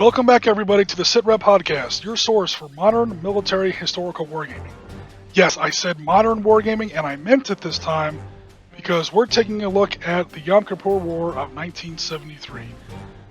Welcome back, everybody, to the Sitrep podcast, your source for modern military historical wargaming. Yes, I said modern wargaming, and I meant it this time because we're taking a look at the Yom Kippur War of 1973,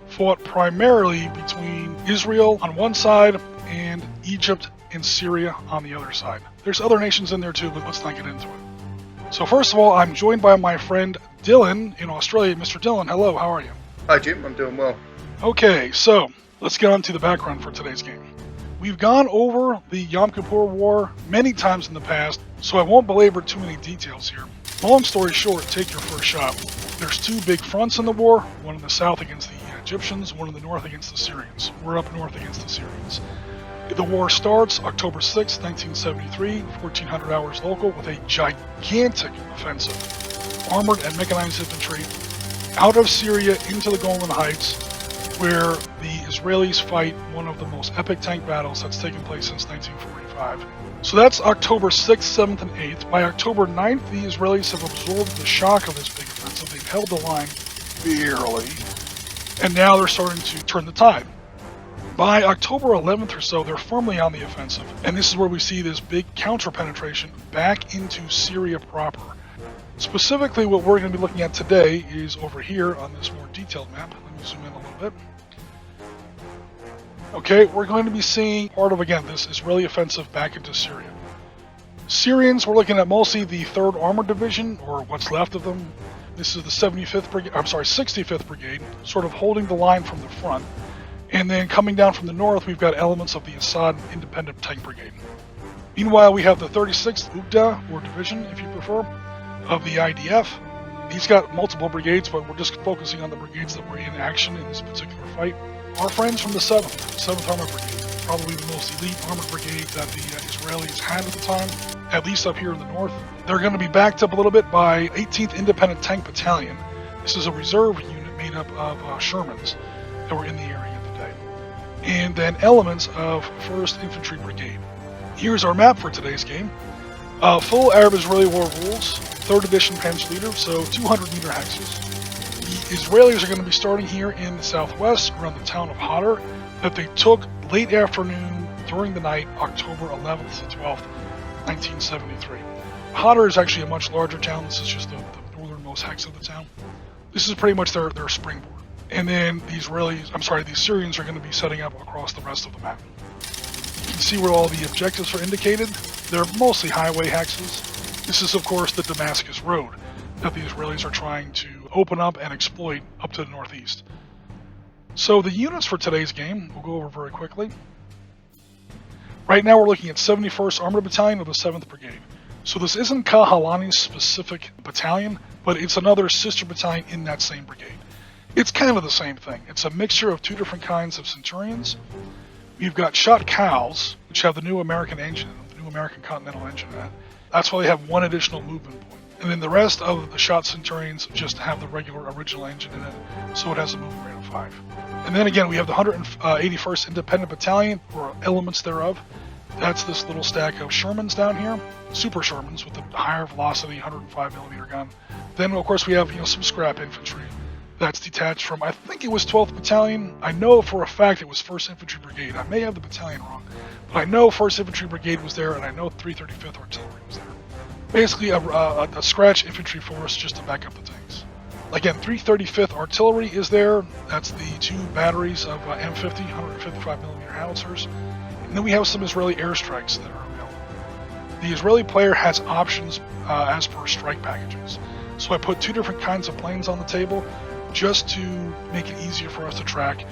fought primarily between Israel on one side and Egypt and Syria on the other side. There's other nations in there too, but let's not get into it. So first of all, I'm joined by my friend Dylan in Australia. Mr. Dylan, hello, how are you? Hi Jim, I'm doing well. Okay, so let's get on to the background for today's game. We've gone over the Yom Kippur War many times in the past, so I won't belabor too many details here. Long story short, take your first shot. There's two big fronts in the war, one in the south against the Egyptians, one in the north against the Syrians. We're up north against the Syrians. The war starts October 6, 1973, 1400 hours local, with a gigantic offensive. Armored and mechanized infantry out of Syria into the Golan Heights, where the Israelis fight one of the most epic tank battles that's taken place since 1945. So that's October 6th, 7th, and 8th. By October 9th, the Israelis have absorbed the shock of this big offensive. They've held the line barely, and now they're starting to turn the tide. By October 11th or so, they're firmly on the offensive, and this is where we see this big counter-penetration back into Syria proper. Specifically, what we're going to be looking at today is over here on this more detailed map. Let me zoom in a little bit. Okay, we're going to be seeing part of, again, this Israeli offensive back into Syria. Syrians, we're looking at mostly the 3rd Armored Division, or what's left of them. This is the 65th Brigade, sort of holding the line from the front. And then coming down from the north, we've got elements of the Assad Independent Tank Brigade. Meanwhile, we have the 36th Uqda, or Division, if you prefer, of the IDF. He's got multiple brigades, but we're just focusing on the brigades that were in action in this particular fight. Our friends from the 7th Armored Brigade, probably the most elite armored brigade that the Israelis had at the time, at least up here in the north. They're going to be backed up a little bit by 18th Independent Tank Battalion. This is a reserve unit made up of Shermans that were in the area at the day. And then elements of 1st Infantry Brigade. Here's our map for today's game. Full Arab-Israeli War Rules, 3rd edition Panzer, so 200-meter hexes. The Israelis are going to be starting here in the southwest, around the town of Hadr, that they took late afternoon during the night, October 11th to 12th, 1973. Hadr is actually a much larger town. This is just the northernmost hex of the town. This is pretty much their springboard. And then the Syrians are going to be setting up across the rest of the map. You can see where all the objectives are indicated. They're mostly highway hexes. This is, of course, the Damascus Road that the Israelis are trying to open up and exploit up to the northeast. So the units for today's game, we'll go over very quickly. Right now we're looking at 71st Armored Battalion of the 7th Brigade. So this isn't Kahalani's specific battalion, but it's another sister battalion in that same brigade. It's kind of the same thing. It's a mixture of two different kinds of centurions. We've got shot cows, which have the new American engine, the new American Continental engine in it. That's why they have one additional movement point. And then the rest of the shot centurions just have the regular original engine in it, so it has a movement rate of 5. And then again, we have the 181st Independent Battalion, or elements thereof. That's this little stack of Shermans down here, super Shermans with a higher velocity 105mm gun. Then of course we have some scrap infantry that's detached from, I think it was 12th Battalion. I know for a fact it was 1st Infantry Brigade. I may have the battalion wrong, but I know 1st Infantry Brigade was there, and I know 335th Artillery was there. Basically a scratch infantry force just to back up the tanks. Again, 335th Artillery is there. That's the 2 batteries of M50, 155mm howitzers. And then we have some Israeli airstrikes that are available. The Israeli player has options as per strike packages. So I put 2 different kinds of planes on the table just to make it easier for us to track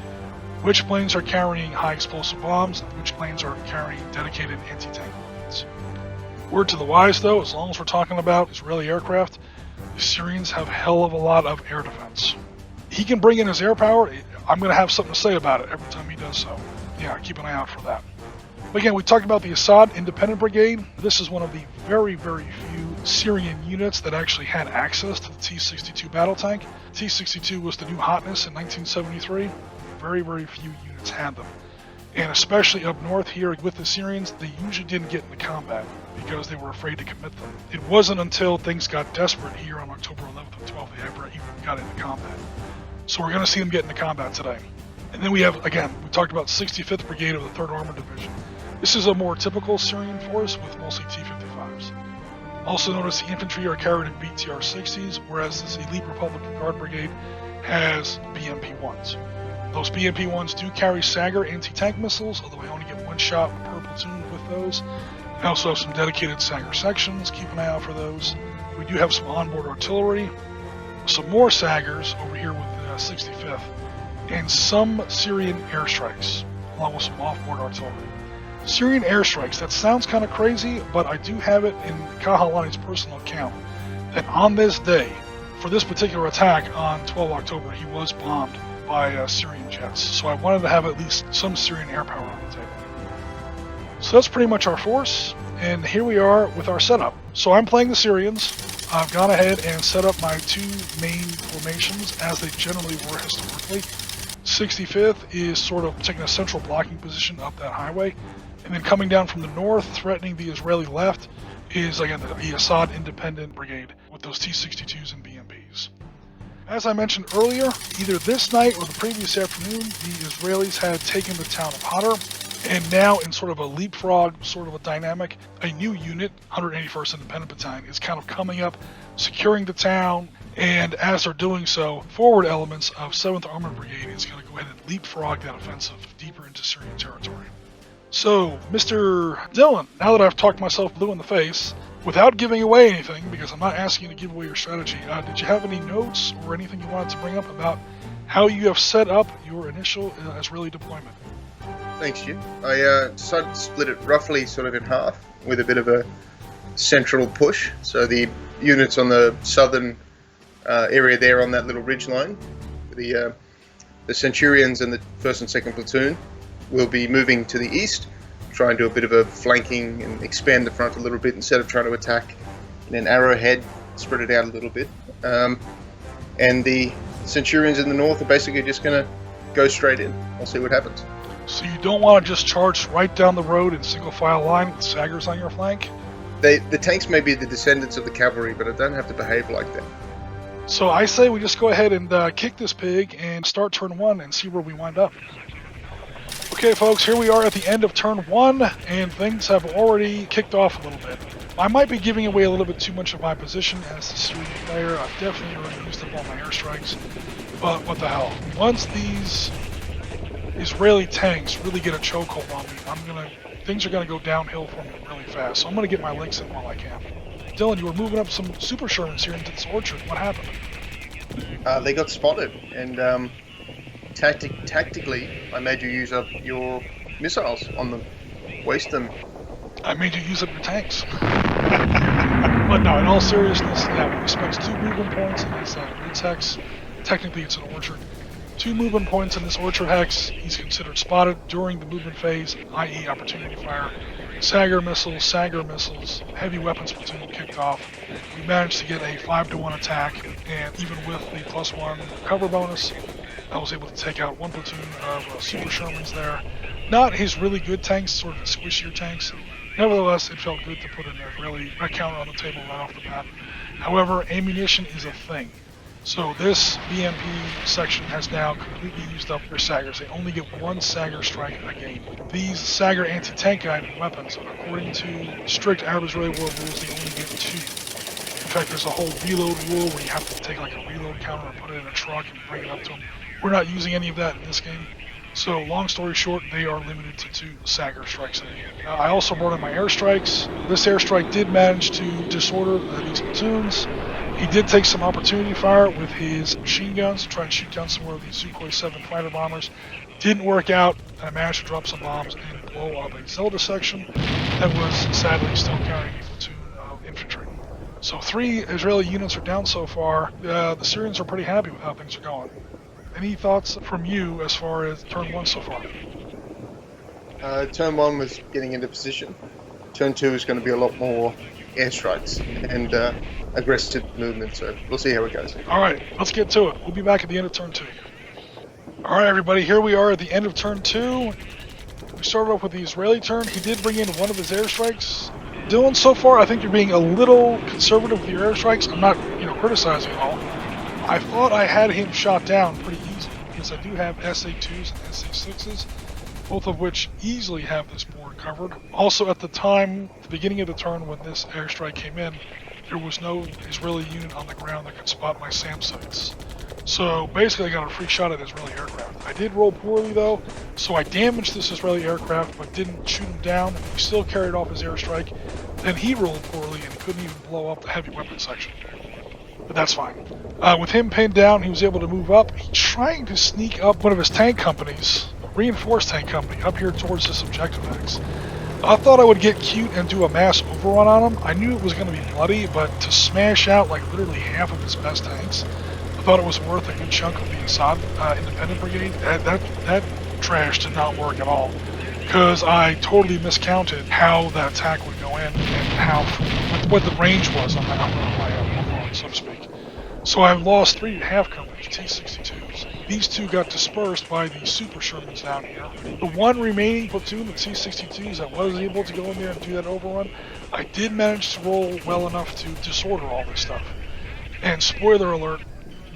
which planes are carrying high explosive bombs and which planes are carrying dedicated anti-tank weapons. Word to the wise though, as long as we're talking about Israeli aircraft, the Syrians have a hell of a lot of air defense. He can bring in his air power. I'm going to have something to say about it every time he does so. Yeah, keep an eye out for that. But again, we talked about the Assad Independent Brigade. This is one of the very, very few Syrian units that actually had access to the T-62 battle tank. T-62 was the new hotness in 1973. Very, very few units had them. And especially up north here with the Syrians, they usually didn't get into combat because they were afraid to commit them. It wasn't until things got desperate here on October 11th and 12th they ever even got into combat. So we're going to see them get into combat today. And then we have, again, we talked about 65th Brigade of the 3rd Armored Division. This is a more typical Syrian force with mostly T-55s. Also notice the infantry are carried in BTR-60s, whereas this elite Republican Guard Brigade has BMP-1s. Those BMP-1s do carry Sagger anti-tank missiles, although I only get one shot per platoon with those. I also have some dedicated Sagger sections, keep an eye out for those. We do have some onboard artillery, some more Saggers over here with the 65th, and some Syrian airstrikes, along with some off-board artillery. Syrian airstrikes, that sounds kind of crazy, but I do have it in Kahalani's personal account that on this day, for this particular attack on 12 October, he was bombed by Syrian jets. So I wanted to have at least some Syrian air power on the table. So that's pretty much our force, and here we are with our setup. So I'm playing the Syrians. I've gone ahead and set up my two main formations as they generally were historically. 65th is sort of taking a central blocking position up that highway. And then coming down from the north, threatening the Israeli left, is again the Assad Independent Brigade with those T-62s and BMPs. As I mentioned earlier, either this night or the previous afternoon, the Israelis had taken the town of Hadr, and now in sort of a leapfrog sort of a dynamic, a new unit, 181st Independent Battalion, is kind of coming up, securing the town, and as they're doing so, forward elements of 7th Armored Brigade is going to go ahead and leapfrog that offensive deeper into Syrian territory. So, Mr. Dylan, now that I've talked myself blue in the face, without giving away anything, because I'm not asking you to give away your strategy, did you have any notes or anything you wanted to bring up about how you have set up your initial Israeli deployment? Thanks, Jim. I decided to split it roughly sort of in half with a bit of a central push. So the units on the southern area there on that little ridge line, the Centurions and the 1st and 2nd platoon will be moving to the east, try and do a bit of a flanking and expand the front a little bit instead of trying to attack in an arrowhead, spread it out a little bit. And the Centurions in the north are basically just going to go straight in. We'll see what happens. So you don't want to just charge right down the road in single file line with Saggers on your flank? The tanks may be the descendants of the cavalry, but I don't have to behave like that. So I say we just go ahead and kick this pig and start turn 1 and see where we wind up. Okay folks, here we are at the end of turn 1, and things have already kicked off a little bit. I might be giving away a little bit too much of my position as the Syrian player. I've definitely already used up all my airstrikes, but what the hell. Once these Israeli tanks really get a chokehold on me, things are gonna go downhill for me really fast, so I'm gonna get my links in while I can. Dylan, you were moving up some Super Shermans here into this orchard. What happened? They got spotted, and tactically, I made you use up your missiles on them. Waste them. I made you use up your tanks. But no, in all seriousness, yeah, we spent 2 movement points in this Ritz hex. Technically, it's an orchard. 2 movement points in this orchard hex. He's considered spotted during the movement phase, i.e. opportunity fire. Sagger missiles, heavy weapons platoon kicked off. We managed to get a 5-to-1 attack, and even with the +1 cover bonus, I was able to take out 1 platoon of Super Shermans there. Not his really good tanks, sort of squishier tanks. Nevertheless, it felt good to put in a counter on the table right off the bat. However, ammunition is a thing. So this BMP section has now completely used up their Saggers. They only get 1 Sagger strike a game. These Sagger anti-tank guided weapons, according to strict Arab Israeli war rules, they only get 2. In fact, there's a whole reload rule where you have to take like a reload counter and put it in a truck and bring it up to them. We're not using any of that in this game. So long story short, they are limited to 2 Sagger strikes a game. I also brought in my airstrikes. This airstrike did manage to disorder these platoons. He did take some opportunity fire with his machine guns to try and shoot down some more of these Sukhoi 7 fighter bombers. Didn't work out, and I managed to drop some bombs and blow up a Zelda section that was sadly still carrying a platoon of infantry. So 3 Israeli units are down so far. The Syrians are pretty happy with how things are going. Any thoughts from you as far as turn 1 so far? Turn 1 was getting into position. Turn 2 is going to be a lot more airstrikes and aggressive movement, so we'll see how it goes. Alright, let's get to it. We'll be back at the end of turn 2. Alright everybody, here we are at the end of turn 2. We started off with the Israeli turn. He did bring in 1 of his airstrikes. Dylan, so far I think you're being a little conservative with your airstrikes. I'm not, criticizing at all. I thought I had him shot down pretty easily. is I do have SA2s and SA6s, both of which easily have this board covered. Also, at the time, the beginning of the turn when this airstrike came in, there was no Israeli unit on the ground that could spot my SAM sights. So basically I got a free shot at Israeli aircraft. I did roll poorly though, so I damaged this Israeli aircraft but didn't shoot him down. He still carried off his airstrike. Then he rolled poorly and couldn't even blow up the heavy weapon section. But that's fine. With him pinned down, he was able to move up. He's trying to sneak up one of his tank companies, a reinforced tank company, up here towards this objective X. I thought I would get cute and do a mass overrun on him. I knew it was going to be bloody, but to smash out like literally half of his best tanks, I thought it was worth a good chunk of the Assad Independent Brigade. That trash did not work at all, because I totally miscounted how that attack would go in and how what the range was on my overrun, so to speak. So I've lost 3 half companies, T-62s. These 2 got dispersed by the Super Shermans down here. The one remaining platoon, the T-62s, that was able to go in there and do that overrun, I did manage to roll well enough to disorder all this stuff. And spoiler alert,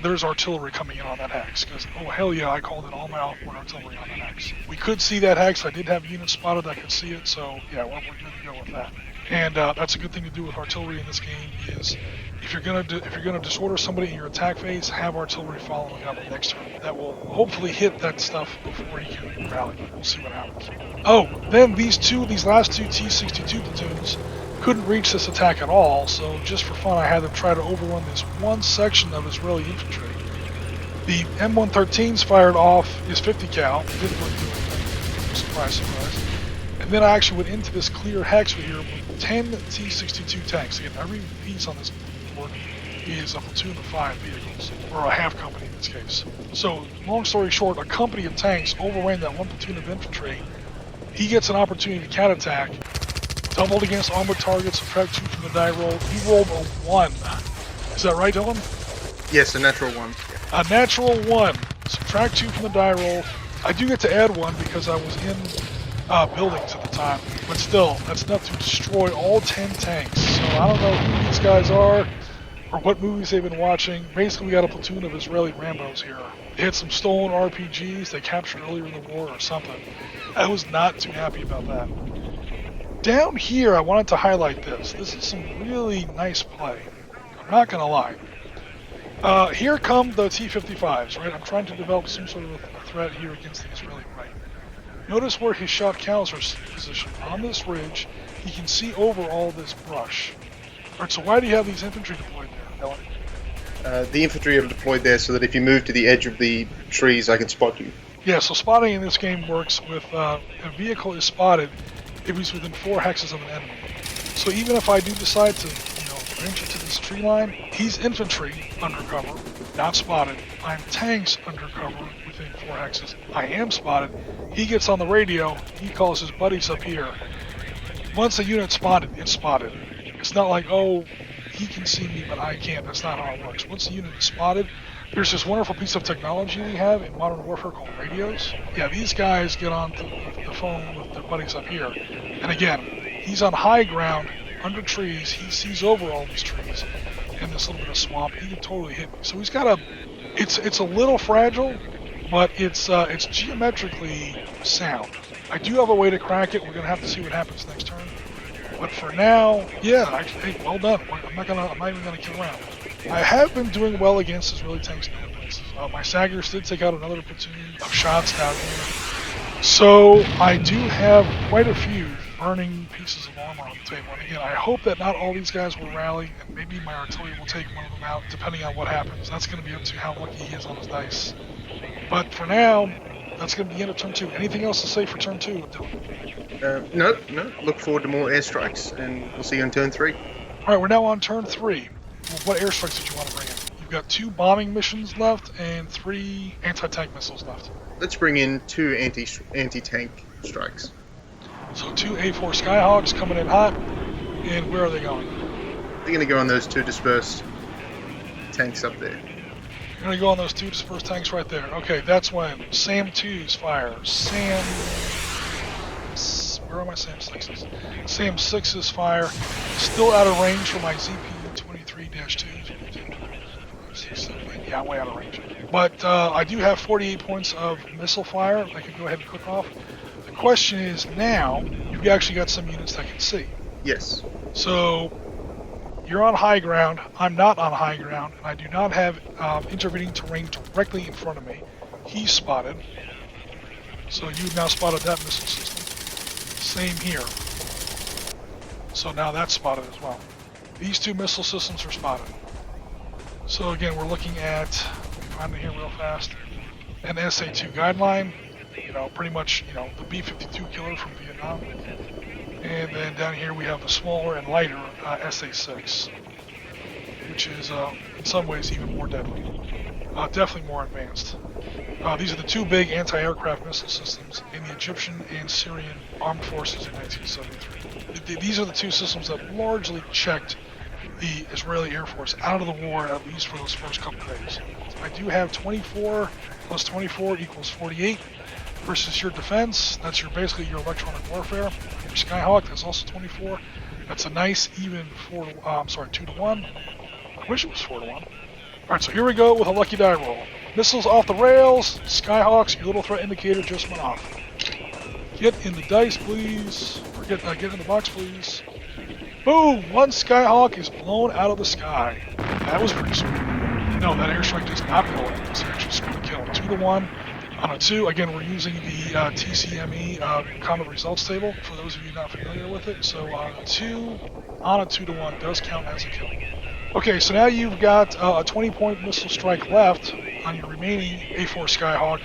there's artillery coming in on that hex, because, oh hell yeah, I called in all my off-board artillery on that hex. We could see that hex, I did have units spotted that could see it, so yeah, we're good to go with that. And that's a good thing to do with artillery in this game, is if you're gonna disorder somebody in your attack phase, have artillery following up next turn. That will hopefully hit that stuff before he can rally. We'll see what happens. Oh, then these last two T-62 platoons couldn't reach this attack at all, so just for fun I had them try to overrun this one section of Israeli infantry. The M113s fired off his 50 cal, didn't really do anything, surprise, surprise. And then I actually went into this clear hex right here with 10 T-62 tanks. Again, every piece on this board is a platoon of 5 vehicles, or a half company in this case. So, long story short, a company of tanks overran that one platoon of infantry. He gets an opportunity to counterattack. Doubled against armored targets, subtract 2 from the die roll. He rolled a 1. Is that right, Dylan? Yes, a natural 1. A natural 1. Subtract 2 from the die roll. I do get to add 1 because I was in buildings at the time. But still, that's enough to destroy all 10 tanks. So I don't know who these guys are or what movies they've been watching. Basically, we got a platoon of Israeli Rambos here. They had some stolen RPGs they captured earlier in the war or something. I was not too happy about that. Down here, I wanted to highlight this. This is some really nice play. I'm not going to lie. Here come the T-55s, right? I'm trying to develop some sort of a threat here against the Israeli right. Notice where his shot cows are positioned. On this ridge, he can see over all this brush. Alright, so why do you have these infantry deployed there, Ellen? The infantry are deployed there so that if you move to the edge of the trees, I can spot you. Yeah, so spotting in this game works with a vehicle is spotted if he's within 4 hexes of an enemy. So even if I do decide to, venture to this tree line, he's infantry undercover, not spotted. I'm tanks undercover within 4 hexes. I am spotted. He gets on the radio. He calls his buddies up here. Once a unit's spotted, it's spotted. It's not like, oh, he can see me, but I can't. That's not how it works. Once the unit is spotted, there's this wonderful piece of technology we have in Modern Warfare called radios. Yeah, these guys get on the phone with their buddies up here. And again, he's on high ground, under trees. He sees over all these trees and this little bit of swamp. He can totally hit me. So he's got it's a little fragile, but it's geometrically sound. I do have a way to crack it. We're going to have to see what happens next turn. But for now, yeah, hey, well done. I'm not even gonna kill around. I have been doing well against Israeli tanks in other places. My Saggers did take out another platoon of shots down here. So I do have quite a few burning pieces of armor on the table. And again, I hope that not all these guys will rally, and maybe my artillery will take one of them out, depending on what happens. That's going to be up to how lucky he is on his dice. But for now, that's going to be the end of turn 2. Anything else to say for turn 2, Dylan? No. Look forward to more airstrikes, and we'll see you on turn 3. Alright, we're now on turn 3. Well, what airstrikes did you want to bring in? You've got 2 bombing missions left and 3 anti-tank missiles left. Let's bring in 2 anti-tank strikes. So 2 A4 Skyhawks coming in hot, and where are they going? They're going to go on those 2 dispersed tanks up there. You're going to go on those 2 dispersed tanks right there. Okay, that's when SAM 2's fire. Where are my SAM 6's? SAM 6's fire. Still out of range for my ZP-23-2. Yeah, way out of range. But I do have 48 points of missile fire I can go ahead and click off. The question is now, you've actually got some units that can see. Yes. So you're on high ground, I'm not on high ground, and I do not have intervening terrain directly in front of me. He's spotted. So you've now spotted that missile system. Same here. So now that's spotted as well. These two missile systems are spotted. So again, we're looking at, let me find it here real fast, an SA-2 guideline, pretty much, the B-52 killer from Vietnam. And then down here we have the smaller and lighter SA-6, which is in some ways even more deadly. Definitely more advanced. These are the two big anti-aircraft missile systems in the Egyptian and Syrian armed forces in 1973. These are the two systems that largely checked the Israeli Air Force out of the war, at least for those first couple days. I do have 24 plus 24 equals 48 versus your defense. That's basically your electronic warfare. Your Skyhawk, that's also 24. That's a nice even 2 to 1. I wish it was 4 to 1. Alright, so here we go with a lucky die roll. Missiles off the rails, Skyhawks, your little threat indicator just went off. Get in the dice, please. Or get in the box, please. Boom! One Skyhawk is blown out of the sky. That was pretty sweet. No, that airstrike does not go in. It's actually scored a kill. 2 to 1 on a 2. Again, we're using the TCME combat results table for those of you not familiar with it. So a 2 on a 2 to 1 does count as a kill. Okay, so now you've got a 20-point missile strike left on your remaining A4 Skyhawk.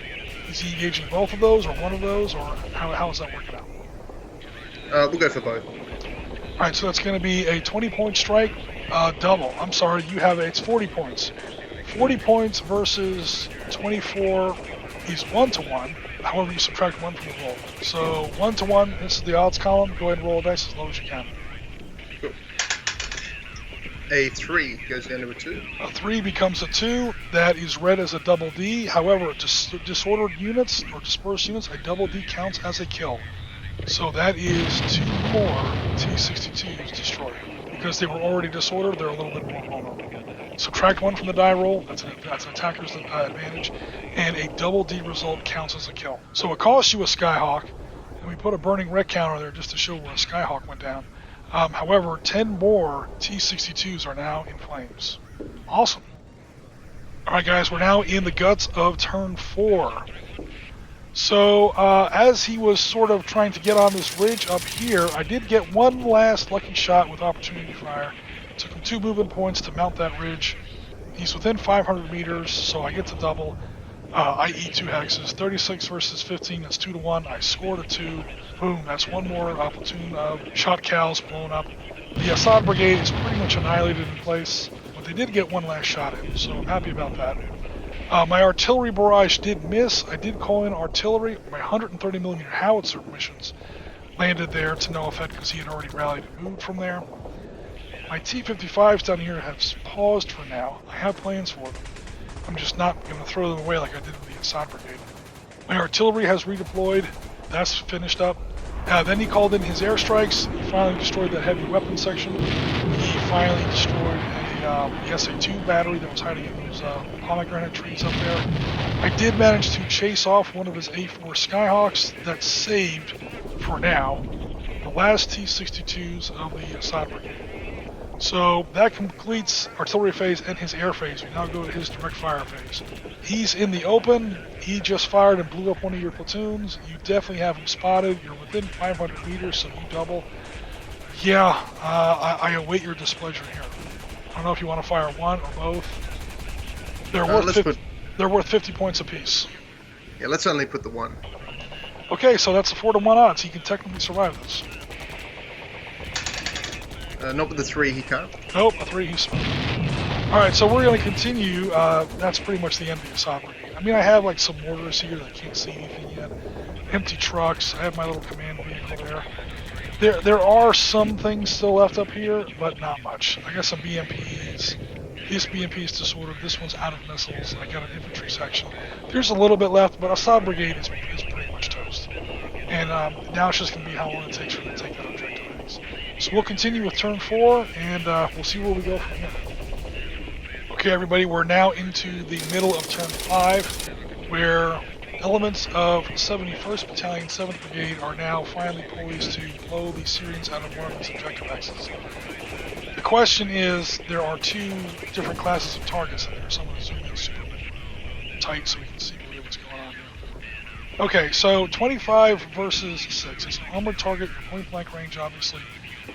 Is he engaging both of those, or one of those, or how is that working out? We'll go for both. Alright, so that's going to be a 20-point strike, double. I'm sorry, it's 40 points. 40 points versus 24 is 1 to 1. However, you subtract 1 from the roll. So 1 to 1, this is the odds column. Go ahead and roll a dice as low as you can. Cool. A 3 goes down to a 2. A 3 becomes a 2. That is read as a double D. However, disordered units or dispersed units, a double D counts as a kill. So that is 2 more T-62s destroyed. Because they were already disordered, they're a little bit more vulnerable. Subtract 1 from the die roll, that's an attacker's advantage, and a double D result counts as a kill. So it costs you a Skyhawk, and we put a burning wreck counter there just to show where a Skyhawk went down. However, 10 more T-62s are now in flames. Awesome. Alright guys, we're now in the guts of turn 4. So, as he was sort of trying to get on this ridge up here, I did get one last lucky shot with opportunity fire. Took him 2 movement points to mount that ridge. He's within 500 meters, so I get to double. I eat 2 hexes. 36 versus 15, that's 2 to 1. I scored a 2. Boom, that's 1 more platoon of shot cows blown up. The Assad Brigade is pretty much annihilated in place, but they did get 1 last shot in, so I'm happy about that. My artillery barrage did miss. I did call in artillery. My 130mm howitzer missions landed there to no effect because he had already rallied and moved from there. My T-55s down here have paused for now. I have plans for them. I'm just not going to throw them away like I did with the Assad Brigade. My artillery has redeployed. That's finished up. Then he called in his airstrikes. He finally destroyed that heavy weapon section. He finally destroyed the SA-2 battery that was hiding in those pomegranate trees up there. I did manage to chase off one of his A4 Skyhawks. That saved, for now, the last T-62s of the Assad Brigade. So that completes artillery phase and his air phase. We now go to his direct fire phase. He's in the open. He just fired and blew up one of your platoons. You definitely have him spotted. You're within 500 meters, so you double. Yeah, I await your displeasure here. I don't know if you want to fire one or both. They're worth 50 points apiece. Yeah, let's only put the 1. Okay, so that's a 4 to 1 odds. He can technically survive this. Not with the 3, he can't. Nope, a 3 he's spotted. Alright, so we're going to continue. That's pretty much the end of the Assad Brigade. I mean, I have like some mortars here that can't see anything yet. Empty trucks. I have my little command vehicle there. There are some things still left up here, but not much. I got some BMPs. This BMP is disordered. This one's out of missiles. I got an infantry section. There's a little bit left, but Assad Brigade is pretty much toast. And now it's just going to be how long it takes for them to take that objective. So we'll continue with turn 4, and we'll see where we go from here. Okay, everybody, we're now into the middle of turn 5, where elements of 71st Battalion, 7th Brigade are now finally poised to blow the Syrians out of one of these objective X's. The question is, there are 2 different classes of targets in there, so I'm going to zoom in super tight so we can see really what's going on here. Okay, so 25 versus 6. It's an armored target, point blank range, obviously.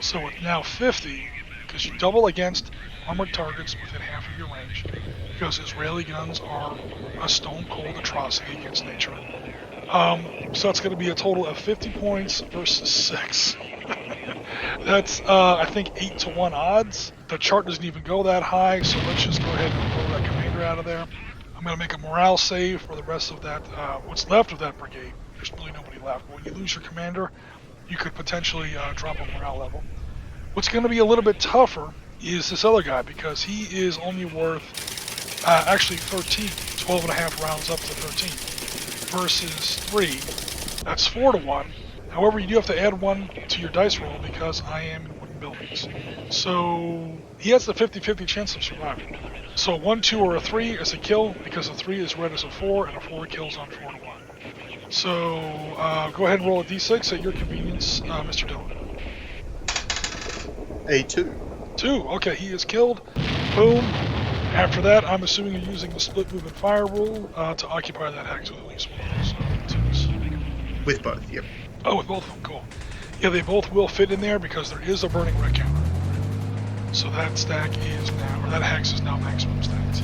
So it's now 50, because you double against armored targets within half of your range, because Israeli guns are a stone-cold atrocity against nature. So it's going to be a total of 50 points versus 6. That's, I think, 8 to 1 odds. The chart doesn't even go that high, so let's just go ahead and pull that commander out of there. I'm going to make a morale save for the rest of that, what's left of that brigade. There's really nobody left. But when you lose your commander, you could potentially drop a morale level. What's going to be a little bit tougher is this other guy, because he is only worth, actually 13, 12 and a half rounds up to 13, versus 3. That's 4 to 1. However, you do have to add 1 to your dice roll because I am in wooden buildings. So he has the 50-50 chance of surviving. So 1, 2, or a 3 is a kill, because a 3 is read as a 4, and a 4 kills on 4 to 1. So go ahead and roll a d6 at your convenience, Mr. Dillon. A 2. 2. Okay, he is killed. Boom. After that, I'm assuming you're using the split move and fire rule to occupy that hex with at least one of those 2s. With both, yep. Oh, with both of them, cool. Yeah, they both will fit in there because there is a burning red counter. So that stack is now, or that hex is now maximum stacked.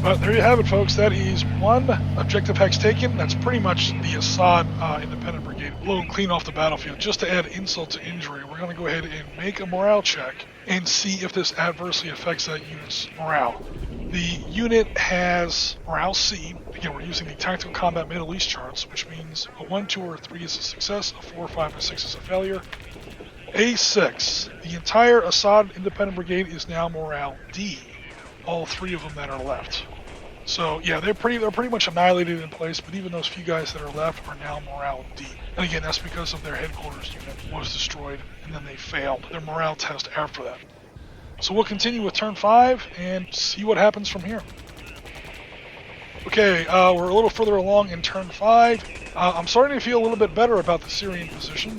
But there you have it, folks. That is 1 objective hex taken. That's pretty much the Assad Independent Brigade blown clean off the battlefield. Just to add insult to injury, we're going to go ahead and make a morale check and see if this adversely affects that unit's morale. The unit has morale C. Again, we're using the Tactical Combat Middle East charts, which means a 1, 2, or a 3 is a success, a 4, 5, and 6 is a failure. A6. The entire Assad Independent Brigade is now morale D. All 3 of them that are left. So yeah, they're pretty much annihilated in place, but even those few guys that are left are now morale D. And again, that's because of their headquarters unit was destroyed, and then they failed their morale test after that. So we'll continue with turn 5 and see what happens from here. Okay, we're a little further along in turn 5. I'm starting to feel a little bit better about the Syrian position.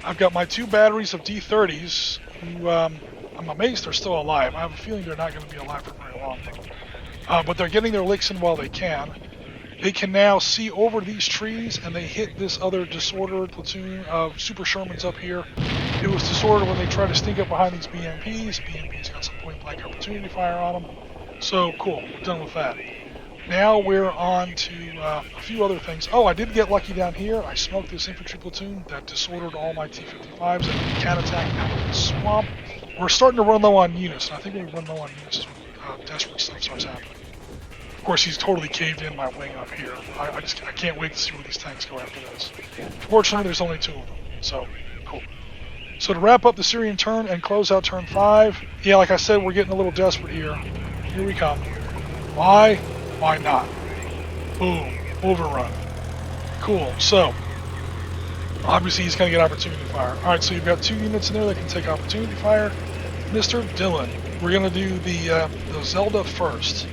I've got my 2 batteries of D-30s, who I'm amazed they're still alive. I have a feeling they're not going to be alive for very long, though. But they're getting their licks in while they can. They can now see over these trees, and they hit this other disordered platoon of Super Shermans up here. It was disordered when they tried to sneak up behind these BMPs. BMPs got some point-blank opportunity fire on them. So, cool. We're done with that. Now we're on to a few other things. Oh, I did get lucky down here. I smoked this infantry platoon that disordered all my T-55s and can attack out of the swamp. We're starting to run low on units, and I think when we run low on units is when desperate stuff starts happening. Of course, he's totally caved in my wing up here. I can't wait to see where these tanks go after this. Fortunately, there's only 2 of them, so cool. So to wrap up the Syrian turn and close out turn 5, yeah, like I said, we're getting a little desperate here. Here we come. Why? Why not? Boom. Overrun. Cool. So, obviously he's going to get opportunity fire. Alright, so you've got 2 units in there that can take opportunity fire. Mr. Dillon, we're going to do the Zelda first.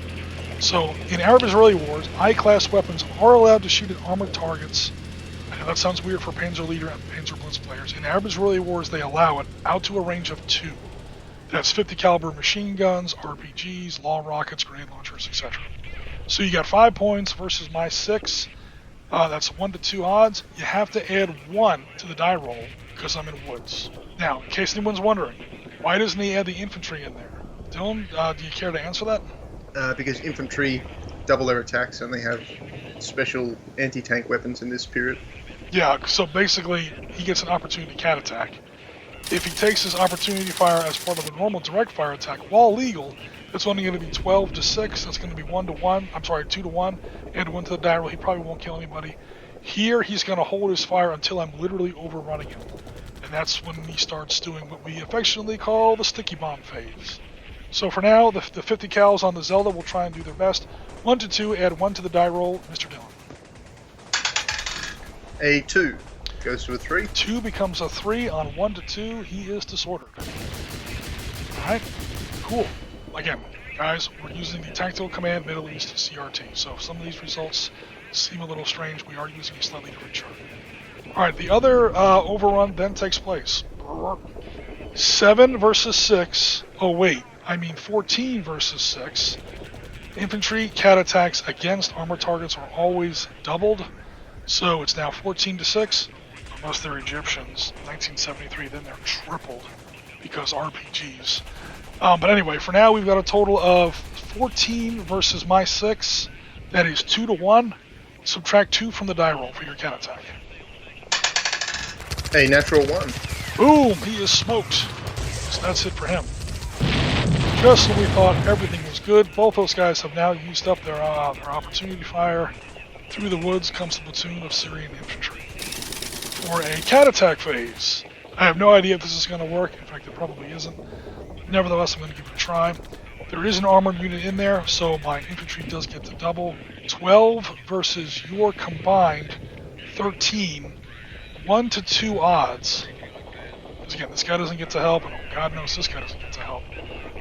So, in Arab-Israeli wars, I-class weapons are allowed to shoot at armored targets. I know that sounds weird for Panzer Leader and Panzer Blitz players. In Arab-Israeli wars, they allow it out to a range of 2. That's 50 caliber machine guns, RPGs, long rockets, grenade launchers, etc. So you got 5 points versus my 6. That's 1 to 2 odds. You have to add 1 to the die roll because I'm in woods. Now, in case anyone's wondering, why doesn't he add the infantry in there? Dylan, do you care to answer that? Because infantry double their attacks and they have special anti-tank weapons in this period. Yeah, so basically he gets an opportunity cat attack. If he takes his opportunity fire as part of a normal direct fire attack, while legal, it's only going to be 12 to 6. That's going to be 1 to 1. I'm sorry, 2 to 1. Add 1 to the die roll. He probably won't kill anybody. Here, he's going to hold his fire until I'm literally overrunning him. And that's when he starts doing what we affectionately call the sticky bomb phase. So for now, the 50 cals on the Zelda will try and do their best. 1 to 2, add 1 to the die roll. Mr. Dillon. A 2 goes to a 3. 2 becomes a 3 on 1 to 2. He is disordered. Alright, cool. Again, Guys, we're using the Tactical Command Middle East CRT, so if some of these results seem a little strange, we are using a slightly different chart. Alright, the other overrun then takes place. 7 versus 6. Oh wait, I mean 14 versus 6. Infantry cat attacks against armored targets are always doubled, so it's now 14 to 6. Unless they're Egyptians, 1973, then they're tripled because RPGs. But anyway, for now we've got a total of 14 versus my 6. That is 2 to 1. Subtract 2 from the die roll for your cat attack. A natural 1. Boom! He is smoked. So that's it for him. Just when we thought everything was good, both those guys have now used up their opportunity fire. Through the woods comes the platoon of Syrian infantry for a cat attack phase. I have no idea if this is going to work. In fact, it probably isn't. Nevertheless, I'm going to give it a try. There is an armored unit in there, so my infantry does get to double. 12 versus your combined 13. 1 to 2 odds. Because again, this guy doesn't get to help, and God knows this guy doesn't get to help.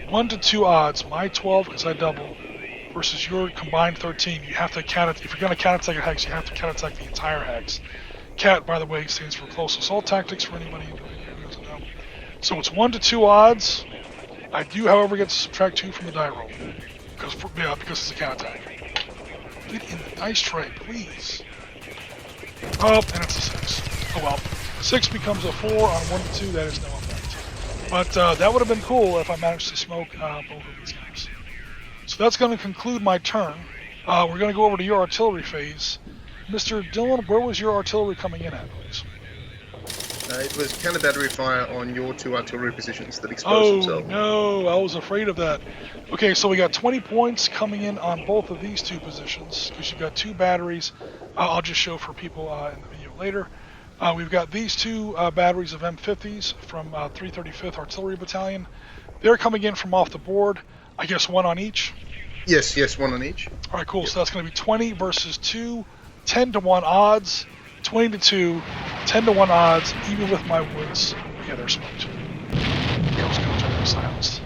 1 to 2 odds. My 12, because I double, versus your combined 13. You have to if you're going to cat attack a hex, you have to cat attack the entire hex. CAT, by the way, stands for Close Assault Tactics for anybody who doesn't know. So it's 1 to 2 odds. I do, however, get to subtract 2 from the die roll because it's a cat attack. Get in the dice tray, please. Oh, and it's a 6. Oh well. 6 becomes a 4 on 1 to 2. That is no effect. But that would have been cool if I managed to smoke both of these guys. So that's going to conclude my turn. We're going to go over to your artillery phase. Mr. Dylan, where was your artillery coming in at, please? It was counter battery fire on your 2 artillery positions that exposed themselves. Oh no, I was afraid of that. Okay, so we got 20 points coming in on both of these 2 positions because you've got 2 batteries. I'll just show for people in the video later. We've got these 2 batteries of M50s from 335th Artillery Battalion. They're coming in from off the board. I guess 1 on each. Yes, 1 on each. All right, cool. Yep. So that's going to be 20 versus 2, 10 to 1 odds. 20 to 2, 10 to 1 odds, even with my woods. Yeah, they're smoked. Yeah, I was going to turn them silenced.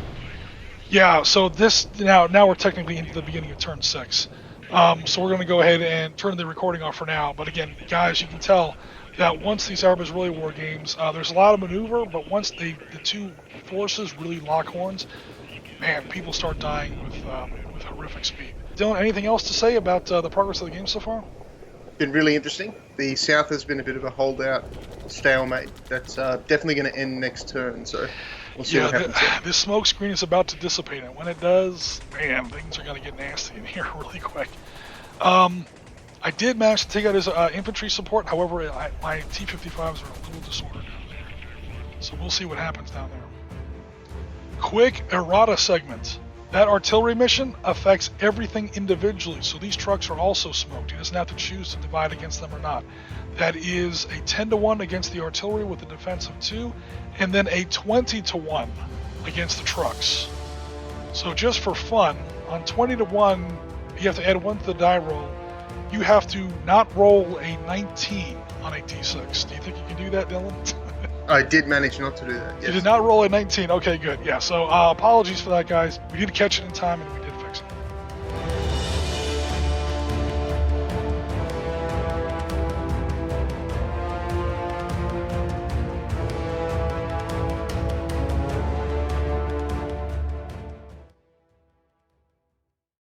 Yeah, so this, now we're technically into the beginning of turn 6. So we're going to go ahead and turn the recording off for now. But again, guys, you can tell that once these are really war games, there's a lot of maneuver, but once the 2 forces really lock horns, man, people start dying with horrific speed. Dylan, anything else to say about the progress of the game so far? Been really interesting. The south has been a bit of a holdout stalemate. That's definitely going to end next turn, so we'll see what happens. This smoke screen is about to dissipate, and when it does, man, things are going to get nasty in here really quick. I did manage to take out his infantry support, however, my T-55s are a little disordered down there. So we'll see what happens down there. Quick errata segment. That artillery mission affects everything individually, so these trucks are also smoked. He doesn't have to choose to divide against them or not. That is a 10 to 1 against the artillery with a defense of 2, and then a 20 to 1 against the trucks. So just for fun, on 20 to 1, you have to add 1 to the die roll. You have to not roll a 19 on a D6. Do you think you can do that, Dylan? I did manage not to do that, yes. You did not roll a 19. Okay, good. Yeah, so apologies for that, guys. We did catch it in time, and we did.